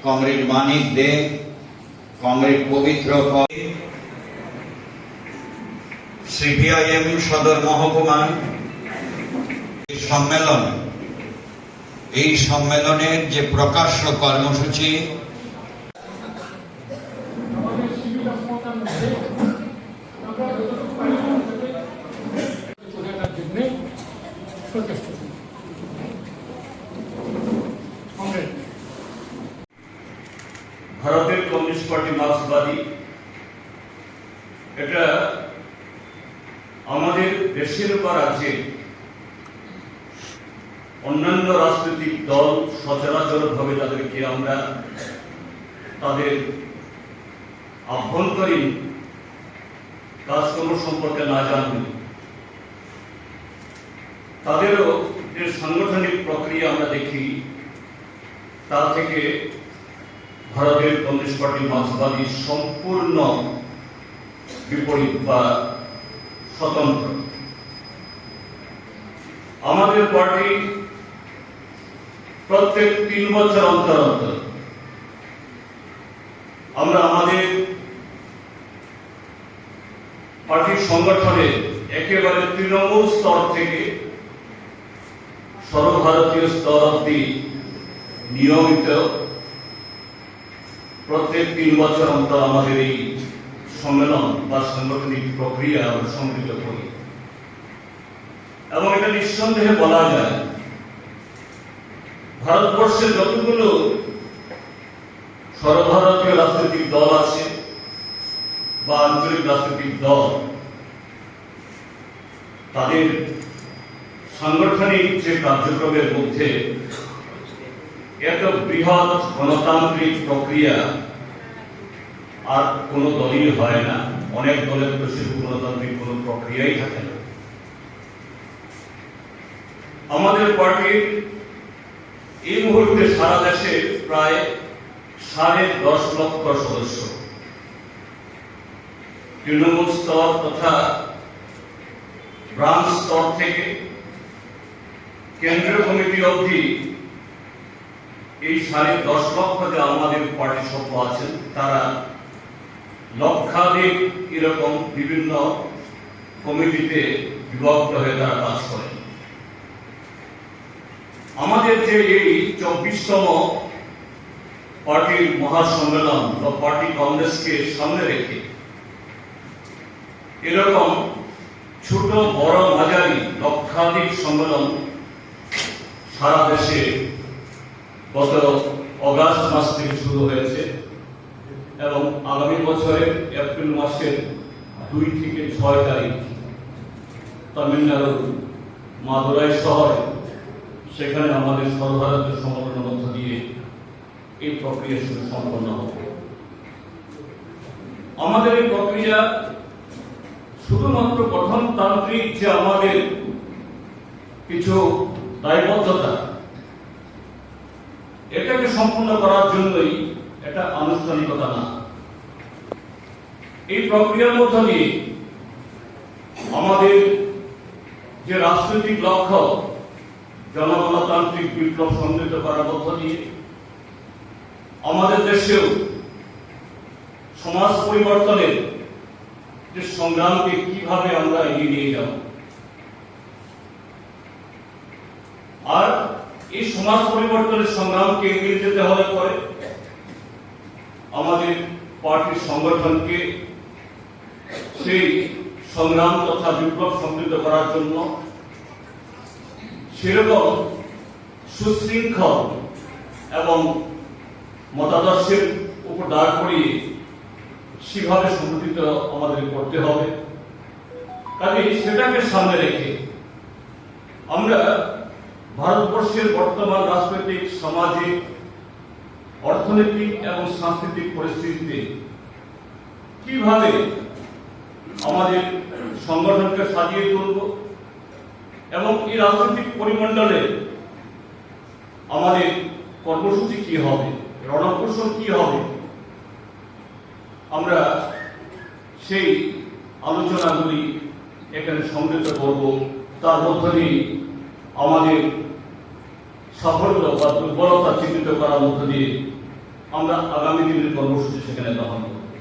Comrade মানিক দে, comrade পবিত্র CPIM সদর মহকুমার সম্মেলন, এই সম্মেলনের যে প্রকাশ্য কর্মসূচি ভারতের কমিউনিস্ট পার্টি মার্ক্সবাদী এটা আমাদের দেশের বা রাজ্যের অন্যান্য রাজনৈতিক দল সচরাচরভাবে তাদেরকে আমরা তাদের আভ্যন্তরীণ কাজকর্ম সম্পর্কে না জানি, তাদেরও যে সাংগঠনিক প্রক্রিয়া আমরা দেখি তা থেকে ভারতের কমিউনিস্ট পার্টি মার্ক্সবাদী সম্পূর্ণ বিপরীত বা স্বতন্ত্র। আমাদের পার্টি প্রত্যেক 3 বছর অন্তর অন্তর আমরা আমাদের পার্টির সংগঠনে একেবারে তৃণমূল স্তর থেকে সর্বভারতীয় স্তর অব্দি নিয়মিত প্রত্যেক 3 বছর অন্তর আমাদের এই সম্মেলন বা সাংগঠনিক প্রক্রিয়া আমরা সংগঠিত করি এবং এটা নিঃসন্দেহে বলা যায় ভারতবর্ষের যতগুলো সর্বভারতীয় রাজনৈতিক দল আছে বা আঞ্চলিক রাজনৈতিক দল, তাদের সাংগঠনিক যে কার্যক্রমের মধ্যে এত বৃহৎ গণতান্ত্রিক প্রক্রিয়া আর কোন দলই হয় না। অনেক দলের তো সে গণতান্ত্রিক কোন প্রক্রিয়াই থাকে না। আমাদের পার্টির এই মুহূর্তে সারা দেশে প্রায় 10.5 লক্ষ সদস্য, তৃণমূল স্তর তথা ব্রাঞ্চ স্তর থেকে কেন্দ্রীয় কমিটি অবধি এই 10.5 লক্ষ যে আমাদের পার্টি সভ্য আছেন, তারা লক্ষাধিক এরকম বিভিন্ন কমিটিতে বিভক্ত হয়ে তারা কাজ করেন। আমাদের যে এই 24তম পার্টির মহাসম্মেলন বা পার্টি কংগ্রেসকে সামনে রেখে এরকম ছোট বড় মাঝারি লক্ষাধিক সম্মেলন সারা দেশে গত অগাস্ট মাস থেকে শুরু হয়েছে এবং আগামী বছরের এপ্রিল মাসের 2 থেকে 6 তারিখ তামিলনাড়ুর মাদুরাই শহরে, সেখানে আমাদের সর্বভারতীয় সংগঠনের মধ্য দিয়ে এই প্রক্রিয়া শুরু সম্পন্ন হবে। আমাদের এই প্রক্রিয়া শুধুমাত্র গঠনতান্ত্রিক যে আমাদের কিছু দায়বদ্ধতা, এটাকে সম্পূর্ণ করার জন্যই এটা আনুষ্ঠানিকতা না। এই প্রক্রিয়ার মধ্য দিয়ে আমাদের যে রাজনৈতিক লক্ষ্য জনগণতান্ত্রিক বিপ্লব সংগঠিত করার মধ্য দিয়ে আমাদের দেশেও সমাজ পরিবর্তনের যে সংগ্রামকে কিভাবে আমরা এগিয়ে নিয়ে যাব, আর এই সমাজ পরিবর্তনের সংগ্রামকে এগিয়ে যেতে হলে পরে আমাদের পার্টির সংগঠনকে সেই সংগ্রাম তথা বিপ্লব সংগঠিত করার জন্য সেরকম সুশৃঙ্খল এবং মতাদর্শের উপর দাঁড় করিয়ে সেভাবে সংগঠিত আমাদের করতে হবে। কাজে সেটাকে সামনে রেখে আমরা ভারতবর্ষের বর্তমান রাজনৈতিক, সামাজিক, অর্থনৈতিক এবং সাংস্কৃতিক পরিস্থিতিতে কিভাবে আমাদের সংগঠনকে সাজিয়ে তুলব এবং এই রাজনৈতিক পরিমণ্ডলে আমাদের কর্মসূচি কি হবে, রণকৌশল কি হবে, আমরা সেই আলোচনাগুলি এখানে সংগঠিত করব। তার মধ্যে দিয়ে আমাদের সাফল্য বা দুর্বলতা চিহ্নিত করার মধ্য দিয়ে আমরা আগামী দিনের কর্মসূচি সেখানে গ্রহণ করব।